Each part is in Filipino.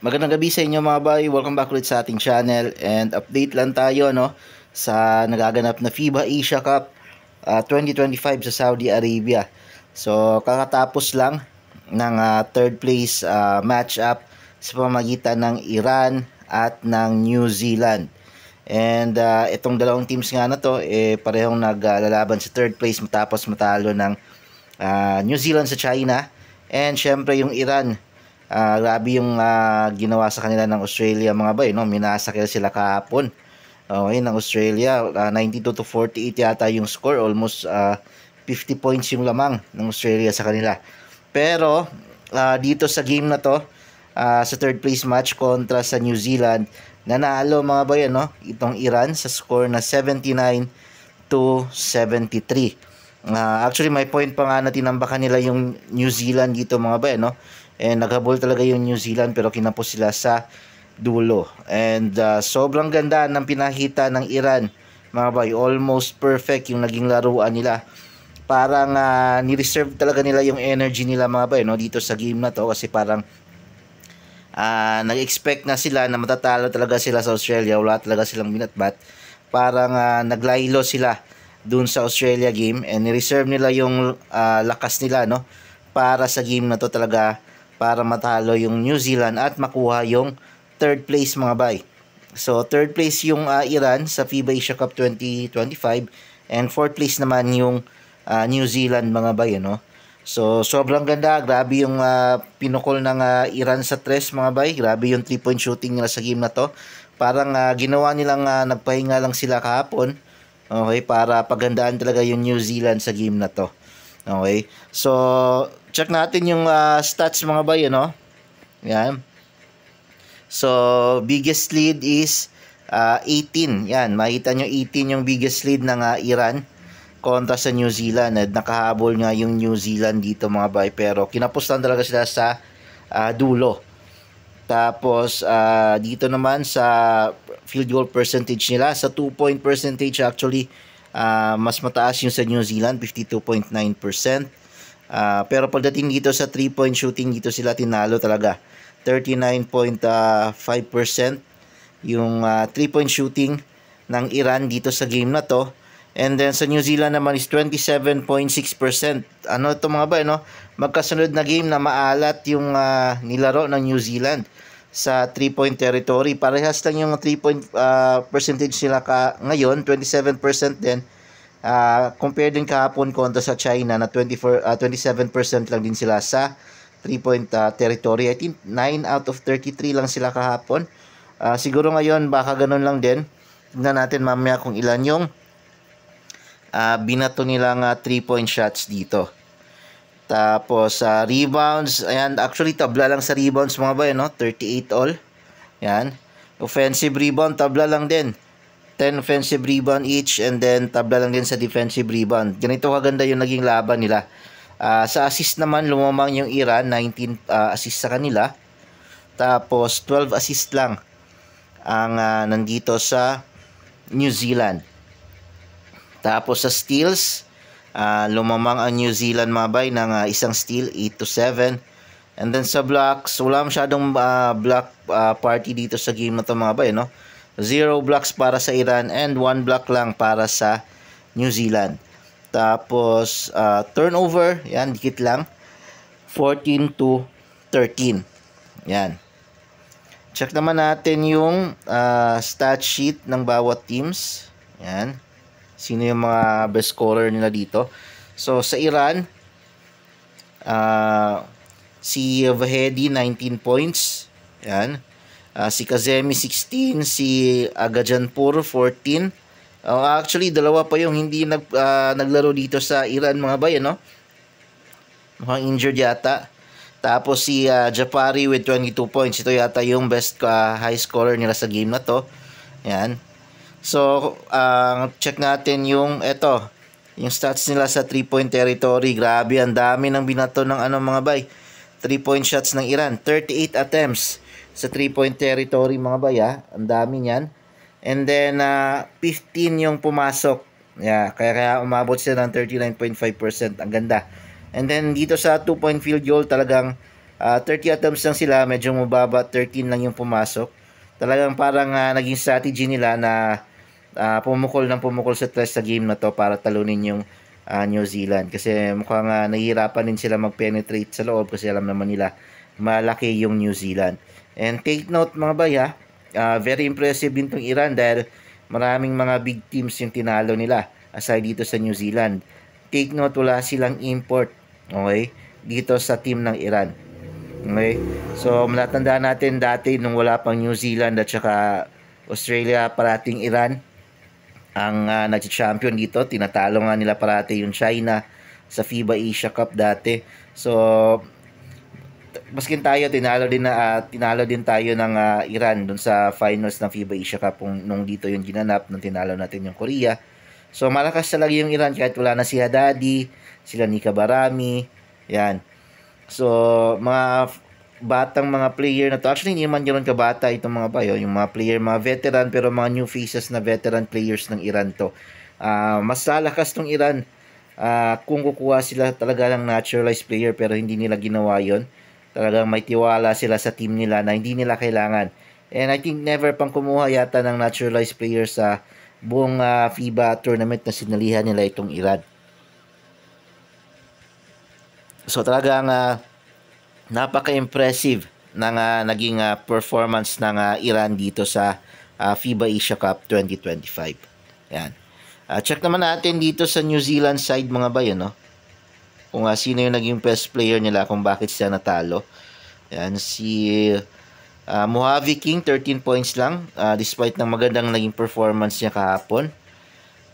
Magandang gabi sa inyo mga bay. Welcome back ulit sa ating channel and update lang tayo sa nagaganap na FIBA Asia Cup 2025 sa Saudi Arabia. So kakatapos lang ng third place match-up sa pamamagitan ng Iran at ng New Zealand. And itong dalawang teams nga na to parehong naglalaban sa third place matapos matalo ng New Zealand sa China. And syempre yung Iran, grabe yung ginawa sa kanila ng Australia mga bay, no? Minasakil sila kahapon. Okay, ng Australia, 92-48 yata yung score, almost 50 points yung lamang ng Australia sa kanila. Pero dito sa game na to, sa third place match kontra sa New Zealand, nanalo mga bay, no? Itong Iran sa score na 79-73. Actually may point pa nga na tinambakan nila yung New Zealand dito mga bay, no? And naghabol talaga yung New Zealand pero kinapos sila sa dulo. And sobrang ganda ng pinakita ng Iran mga bay, almost perfect yung naging laruan nila. Parang ni-reserve talaga nila yung energy nila mga bay, no? Dito sa game na to kasi parang nag-expect na sila na matatalo talaga sila sa Australia. Wala talaga silang binatbat. Parang naglaylo sila dun sa Australia game and ni-reserve nila yung lakas nila, no? Para sa game na to talaga, para matalo yung New Zealand at makuha yung third place mga bay. So third place yung Iran sa FIBA Asia Cup 2025 and fourth place naman yung New Zealand mga bay, no? So sobrang ganda, grabe yung pinukol ng Iran sa tres mga bay. Grabe yung 3-point shooting nila sa game na to. Parang ginawa nilang nagpahinga lang sila kahapon. Okay, para pagandaan talaga yung New Zealand sa game na to. Okay, so check natin yung stats mga bay, no? Yan. So biggest lead is 18. Yan, makita nyo 18 yung biggest lead ng Iran kontra sa New Zealand. At nakahabol nga yung New Zealand dito mga bay, pero kinapos lang talaga sila sa dulo. Tapos dito naman sa field goal percentage nila, sa 2-point percentage actually mas mataas yung sa New Zealand, 52.9%. Pero pagdating dito sa 3-point shooting, dito sila tinalo talaga, 39.5% yung 3-point shooting ng Iran dito sa game na to. And then sa New Zealand naman is 27.6%. Ano ito mga ba, no? Magkasunod na game na maalat yung nilaro ng New Zealand sa 3-point territory. Parehas lang yung 3-point percentage nila ngayon, 27% din. Compare din kahapon kontra sa China na 27% lang din sila sa 3-point territory. I think 9 out of 33 lang sila kahapon. Siguro ngayon baka ganun lang din. Tignan natin mamaya kung ilan yung binato nilang 3-point shots dito. Tapos rebounds, ayan, actually tabla lang sa rebounds mga bay, no? 38 all. Yan. Offensive rebound, tabla lang din. 10 offensive rebound each, and then tabla lang din sa defensive rebound. Ganito kaganda yung naging laban nila. Sa assist naman, lumamang yung Iran, 19 assist sa kanila. Tapos 12 assist lang ang nandito sa New Zealand. Tapos sa steals, lumamang ang New Zealand mga bay ng isang steal, 8-7. And then sa blocks, wala masyadong block party dito sa game na to mga bay, no? 0 blocks para sa Iran and 1 block lang para sa New Zealand. Tapos turnover, yan, dikit lang, 14-13. Yan. Check naman natin yung stat sheet ng bawat teams. Yan. Sino yung mga best scorer nila dito. So sa Iran, si Vahedi 19 points. Yan. Si Kazemi 16, si Agajanpur 14. Actually dalawa pa yung hindi naglaro dito sa Iran mga bayan, no? Mukhang injured yata. Tapos si Japari with 22 points. Ito yata yung best high scorer nila sa game na to. Yan. So, check natin yung yung stats nila sa 3-point territory. Grabe, ang dami ng binato ng mga bay. 3-point shots ng Iran. 38 attempts sa 3-point territory mga bay, Ang dami niyan. And then, 15 yung pumasok. Yeah, kaya umabot sila ng 39.5%. Ang ganda. And then, dito sa 2-point field goal, talagang 30 attempts lang sila, medyo mababa, 13 lang yung pumasok. Talagang parang naging strategy nila na pumukol sa tres sa game na to para talunin yung New Zealand. Kasi mukhang nahihirapan din sila mag-penetrate sa loob kasi alam naman nila malaki yung New Zealand. And take note mga baya, very impressive din tong Iran dahil maraming mga big teams yung tinalo nila aside dito sa New Zealand. Take note, wala silang import, okay, dito sa team ng Iran. Okay? So, matatandaan natin dati nung wala pang New Zealand at saka Australia, parating Iran ang nag-champion dito. Tinatalo nga nila parati yung China sa FIBA Asia Cup dati. So, maskin tayo, tinalo din tayo ng Iran dun sa finals ng FIBA Asia Cup nung dito yung ginanap nung tinalo natin yung Korea. So, malakas talaga yung Iran kahit wala na si Haddadi, sila Nika Barami, yan. So, mga batang mga player na to, actually hindi man ganoon kabata itong mga bayo, yung mga player, mga veteran, pero mga new faces na veteran players ng Iran to. Mas lalakas tong Iran kung kukuha sila talaga ng naturalized player, pero hindi nila ginawa yon. Talagang may tiwala sila sa team nila na hindi nila kailangan. And I think never pang kumuha yata ng naturalized players sa buong FIBA tournament na sinalihan nila itong Iran. So talagang napaka-impressive ng naging performance ng Iran dito sa FIBA Asia Cup 2025. Yan. Check naman natin dito sa New Zealand side mga bayo, no? Kung sino yung naging best player nila, kung bakit sila natalo. Yan, si Mojave King, 13 points lang, despite ng magandang naging performance niya kahapon.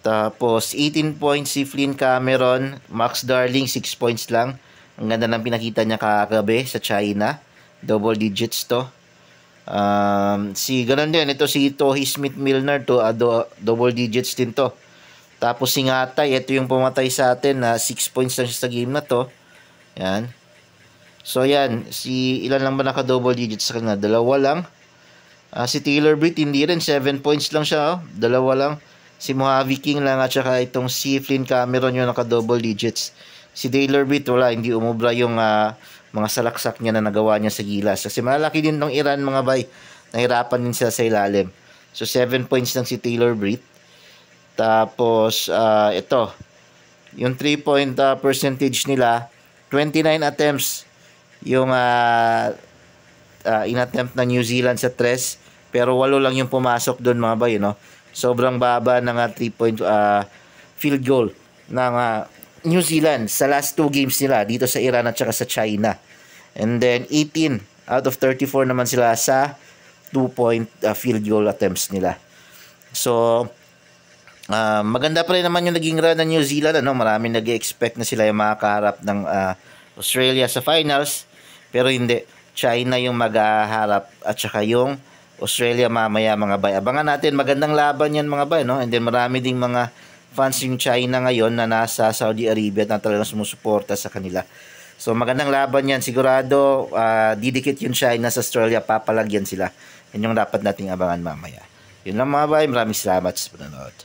Tapos, 18 points si Flynn Cameron. Max Darling, 6 points lang. Ang ganda ng pinakita niya kagabi sa China. Double digits to. Ganun din, ito si Tohi Smith-Milner to, double digits din to. Tapos si Ngatay, ito yung pumatay sa atin na 6 points lang siya sa game na to. Yan. So yan, ilan lang ba naka-double digits sa kanya? Dalawa lang. Si Taylor Britt, hindi rin, 7 points lang siya. Dalawa lang. Si Mojave King lang at saka itong si Flynn Cameron yung naka-double digits. Si Taylor Britt, wala, hindi umubra yung mga salaksak niya na nagawa niya sa gilas. Kasi malaki din ng Iran mga bay. Nahirapan din sila sa ilalim. So 7 points lang si Taylor Britt. Tapos, ito, yung 3-point percentage nila, 29 attempts yung inattempt ng New Zealand sa 3, pero 8 lang yung pumasok doon mga bay, no? Sobrang baba ng 3-point field goal ng New Zealand sa last 2 games nila dito sa Iran at saka sa China. And then 18 out of 34 naman sila sa 2-point field goal attempts nila. So, maganda pa rin naman yung naging run ng New Zealand, ano? Maraming nag-expect na sila yung makakaharap ng Australia sa finals, pero hindi. China yung maghaharap at saka yung Australia mamaya mga bay. Abangan natin, magandang laban yan mga bay, no? And then marami ding mga fans yung China ngayon na nasa Saudi Arabia na talagang sumusuporta sa kanila. So magandang laban yan, sigurado didikit yung China sa Australia, papalagyan sila. Yan yung dapat nating abangan mamaya. Yun lang mga bay, maraming salamat sa panonood.